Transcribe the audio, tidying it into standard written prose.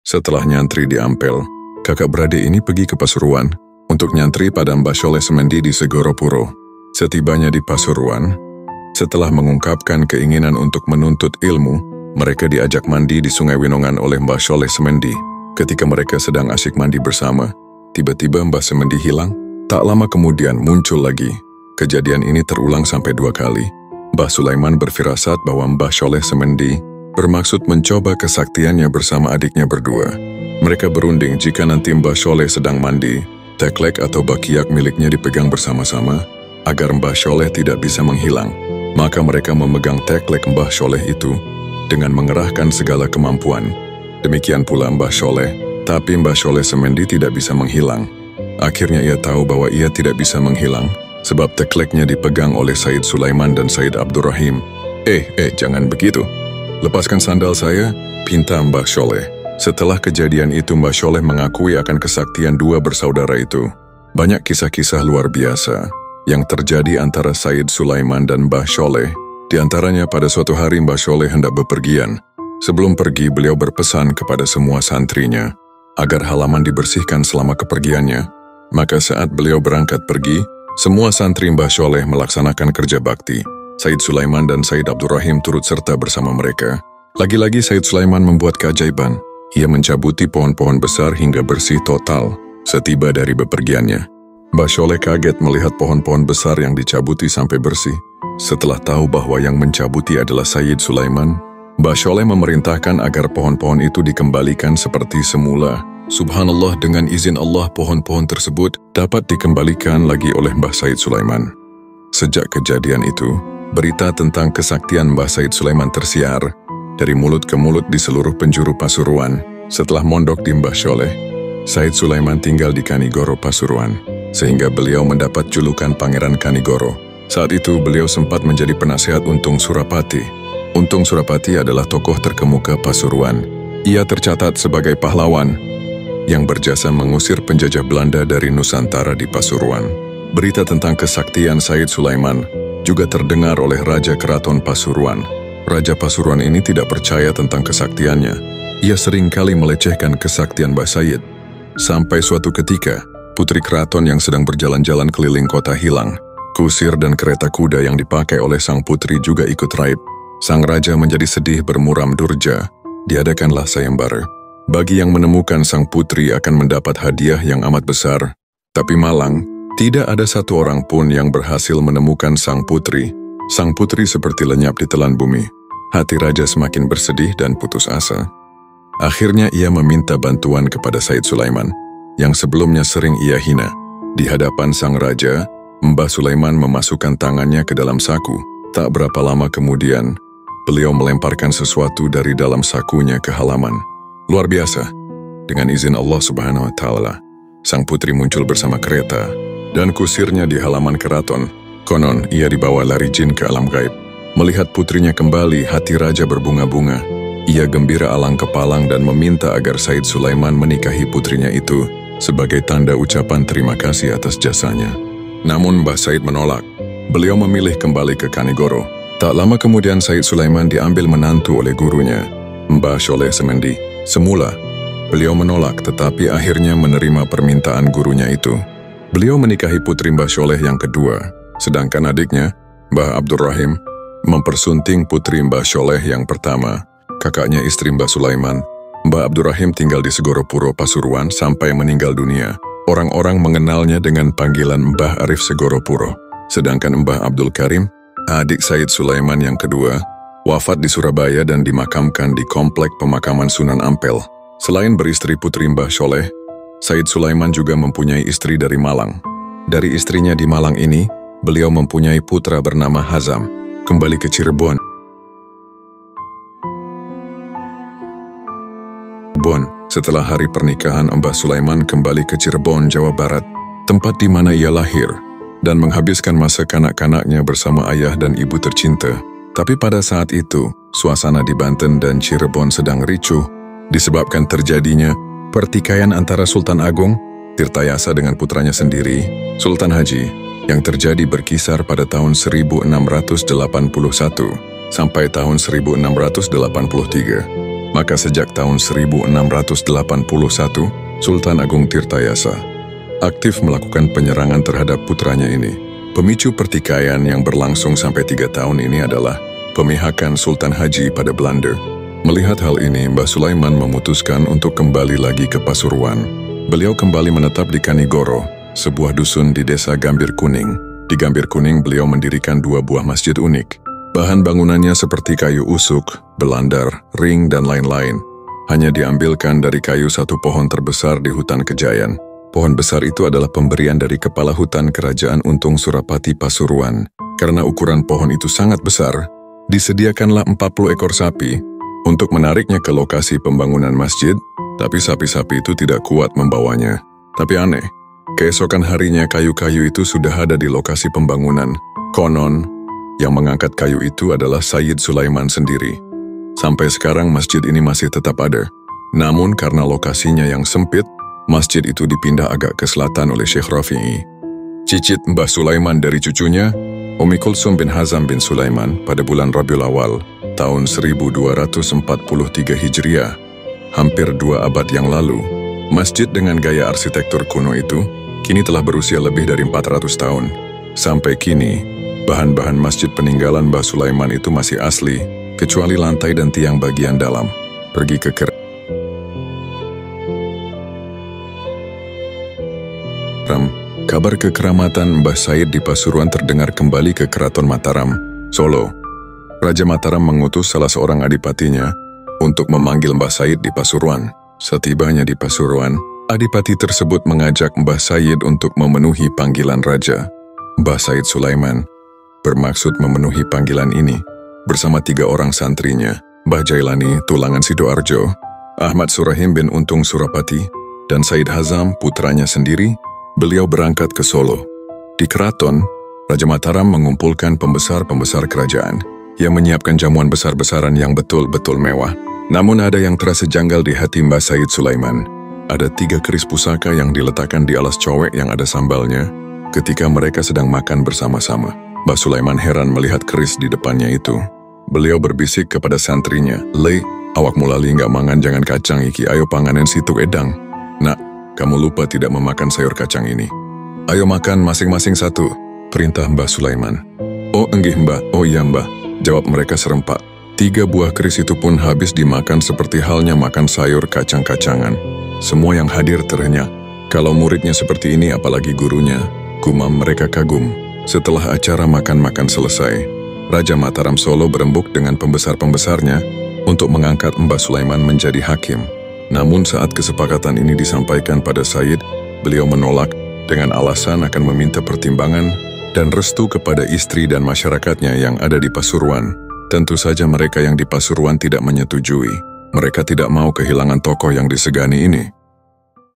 Setelah nyantri di Ampel, kakak beradik ini pergi ke Pasuruan untuk nyantri pada Mbah Sholeh Semendi di Segoropuro. Setibanya di Pasuruan, setelah mengungkapkan keinginan untuk menuntut ilmu, mereka diajak mandi di Sungai Winongan oleh Mbah Sholeh Semendi. Ketika mereka sedang asyik mandi bersama, tiba-tiba Mbah Semendi hilang. Tak lama kemudian muncul lagi. Kejadian ini terulang sampai 2 kali. Mbah Sulaiman berfirasat bahwa Mbah Sholeh Semendi bermaksud mencoba kesaktiannya bersama adiknya berdua. Mereka berunding jika nanti Mbah Sholeh sedang mandi, teklek atau bakiak miliknya dipegang bersama-sama, agar Mbah Sholeh tidak bisa menghilang. Maka mereka memegang teklek Mbah Sholeh itu dengan mengerahkan segala kemampuan. Demikian pula Mbah Sholeh, tapi Mbah Sholeh Semendi tidak bisa menghilang. Akhirnya ia tahu bahwa ia tidak bisa menghilang, sebab tekleknya dipegang oleh Said Sulaiman dan Said Abdurrahim. Jangan begitu. Lepaskan sandal saya, pinta Mbah Sholeh. Setelah kejadian itu Mbah Sholeh mengakui akan kesaktian 2 bersaudara itu. Banyak kisah-kisah luar biasa yang terjadi antara Said Sulaiman dan Mbah Sholeh. Di antaranya pada suatu hari Mbah Sholeh hendak bepergian. Sebelum pergi beliau berpesan kepada semua santrinya agar halaman dibersihkan selama kepergiannya. Maka saat beliau berangkat pergi, semua santri Mbah Sholeh melaksanakan kerja bakti. Said Sulaiman dan Said Abdurrahim turut serta bersama mereka. Lagi-lagi Said Sulaiman membuat keajaiban. Ia mencabuti pohon-pohon besar hingga bersih total setiba dari bepergiannya. Mbah Sholeh kaget melihat pohon-pohon besar yang dicabuti sampai bersih. Setelah tahu bahwa yang mencabuti adalah Said Sulaiman, Mbah Sholeh memerintahkan agar pohon-pohon itu dikembalikan seperti semula. Subhanallah, dengan izin Allah pohon-pohon tersebut dapat dikembalikan lagi oleh Mbah Said Sulaiman. Sejak kejadian itu, berita tentang kesaktian Mbah Said Sulaiman tersiar dari mulut ke mulut di seluruh penjuru Pasuruan. Setelah mondok di Mbah Sholeh, Said Sulaiman tinggal di Kanigoro, Pasuruan, sehingga beliau mendapat julukan Pangeran Kanigoro. Saat itu beliau sempat menjadi penasehat Untung Surapati. Untung Surapati adalah tokoh terkemuka Pasuruan. Ia tercatat sebagai pahlawan yang berjasa mengusir penjajah Belanda dari Nusantara di Pasuruan. Berita tentang kesaktian Said Sulaiman juga terdengar oleh Raja Keraton Pasuruan. Raja Pasuruan ini tidak percaya tentang kesaktiannya. Ia seringkali melecehkan kesaktian Mbah Said. Sampai suatu ketika, putri keraton yang sedang berjalan-jalan keliling kota hilang. Kusir dan kereta kuda yang dipakai oleh sang putri juga ikut raib. Sang raja menjadi sedih bermuram durja. Diadakanlah sayembara. Bagi yang menemukan sang putri akan mendapat hadiah yang amat besar. Tapi malang, tidak ada satu orang pun yang berhasil menemukan sang putri. Sang putri seperti lenyap di telan bumi. Hati raja semakin bersedih dan putus asa. Akhirnya ia meminta bantuan kepada Said Sulaiman, yang sebelumnya sering ia hina. Di hadapan sang raja, Mbah Sulaiman memasukkan tangannya ke dalam saku. Tak berapa lama kemudian, beliau melemparkan sesuatu dari dalam sakunya ke halaman. Luar biasa. Dengan izin Allah Subhanahu wa Ta'ala, sang putri muncul bersama kereta dan kusirnya di halaman keraton. Konon, ia dibawa lari jin ke alam gaib. Melihat putrinya kembali, hati raja berbunga-bunga. Ia gembira alang kepalang dan meminta agar Said Sulaiman menikahi putrinya itu sebagai tanda ucapan terima kasih atas jasanya. Namun Mbah Said menolak. Beliau memilih kembali ke Kanigoro. Tak lama kemudian Said Sulaiman diambil menantu oleh gurunya, Mbah Sholeh Semendi. Semula, beliau menolak tetapi akhirnya menerima permintaan gurunya itu. Beliau menikahi putri Mbah Sholeh yang kedua, sedangkan adiknya, Mbah Abdurrahim, mempersunting putri Mbah Sholeh yang pertama. Kakaknya istri Mbah Sulaiman, Mbah Abdurrahim tinggal di Segoropuro, Pasuruan sampai meninggal dunia. Orang-orang mengenalnya dengan panggilan Mbah Arif Segoropuro. Sedangkan Mbah Abdul Karim, adik Said Sulaiman yang kedua, wafat di Surabaya dan dimakamkan di komplek pemakaman Sunan Ampel. Selain beristri putri Mbah Sholeh, Said Sulaiman juga mempunyai istri dari Malang. Dari istrinya di Malang ini, beliau mempunyai putra bernama Hazam. Kembali ke Cirebon. Setelah hari pernikahan, Mbah Sulaiman kembali ke Cirebon, Jawa Barat, tempat di mana ia lahir, dan menghabiskan masa kanak-kanaknya bersama ayah dan ibu tercinta. Tapi pada saat itu, suasana di Banten dan Cirebon sedang ricuh, disebabkan terjadinya pertikaian antara Sultan Agung Tirtayasa dengan putranya sendiri, Sultan Haji, yang terjadi berkisar pada tahun 1681 sampai tahun 1683. Maka sejak tahun 1681, Sultan Agung Tirtayasa aktif melakukan penyerangan terhadap putranya ini. Pemicu pertikaian yang berlangsung sampai 3 tahun ini adalah pemihakan Sultan Haji pada Belanda. Melihat hal ini, Mbah Sulaiman memutuskan untuk kembali lagi ke Pasuruan. Beliau kembali menetap di Kanigoro, sebuah dusun di desa Gambir Kuning. Di Gambir Kuning, beliau mendirikan 2 buah masjid unik. Bahan bangunannya seperti kayu usuk, belandar, ring, dan lain-lain. Hanya diambilkan dari kayu satu pohon terbesar di hutan Kejayan. Pohon besar itu adalah pemberian dari Kepala Hutan Kerajaan Untung Surapati Pasuruan. Karena ukuran pohon itu sangat besar, disediakanlah 40 ekor sapi untuk menariknya ke lokasi pembangunan masjid, tapi sapi-sapi itu tidak kuat membawanya. Tapi aneh, keesokan harinya kayu-kayu itu sudah ada di lokasi pembangunan. Konon, yang mengangkat kayu itu adalah Sayyid Sulaiman sendiri. Sampai sekarang masjid ini masih tetap ada. Namun karena lokasinya yang sempit, masjid itu dipindah agak ke selatan oleh Syekh Rafi'i. Cicit Mbah Sulaiman dari cucunya, Umi Kulsum bin Hazam bin Sulaiman pada bulan Rabiul Awal, tahun 1243 Hijriah, hampir 2 abad yang lalu, masjid dengan gaya arsitektur kuno itu kini telah berusia lebih dari 400 tahun. Sampai kini, bahan-bahan masjid peninggalan Mbah Sulaiman itu masih asli, kecuali lantai dan tiang bagian dalam. Pergi ke Kabar kekeramatan Mbah Said di Pasuruan terdengar kembali ke Keraton Mataram, Solo. Raja Mataram mengutus salah seorang adipatinya untuk memanggil Mbah Said di Pasuruan. Setibanya di Pasuruan, adipati tersebut mengajak Mbah Said untuk memenuhi panggilan raja. Mbah Said Sulaiman bermaksud memenuhi panggilan ini bersama 3 orang santrinya, Mbah Jailani Tulangan Sidoarjo, Ahmad Surahim bin Untung Surapati, dan Said Hazam putranya sendiri. Beliau berangkat ke Solo. Di keraton, Raja Mataram mengumpulkan pembesar-pembesar kerajaan yang menyiapkan jamuan besar-besaran yang betul-betul mewah. Namun ada yang terasa janggal di hati Mbah Said Sulaiman. Ada 3 keris pusaka yang diletakkan di alas cowek yang ada sambalnya ketika mereka sedang makan bersama-sama. Mbah Sulaiman heran melihat keris di depannya itu. Beliau berbisik kepada santrinya, "Le, awak mulali nggak mangan jangan kacang iki, ayo panganen situ edang." "Nak, kamu lupa tidak memakan sayur kacang ini. Ayo makan masing-masing 1, perintah Mbah Sulaiman." "Oh enggih Mbah, oh iya Mbah," jawab mereka serempak. 3 buah keris itu pun habis dimakan seperti halnya makan sayur kacang-kacangan. Semua yang hadir terenyah. Kalau muridnya seperti ini apalagi gurunya, gumam mereka kagum. Setelah acara makan-makan selesai, Raja Mataram Solo berembuk dengan pembesar-pembesarnya untuk mengangkat Mbah Sulaiman menjadi hakim. Namun saat kesepakatan ini disampaikan pada Said, beliau menolak dengan alasan akan meminta pertimbangan dan restu kepada istri dan masyarakatnya yang ada di Pasuruan. Tentu saja mereka yang di Pasuruan tidak menyetujui. Mereka tidak mau kehilangan tokoh yang disegani ini.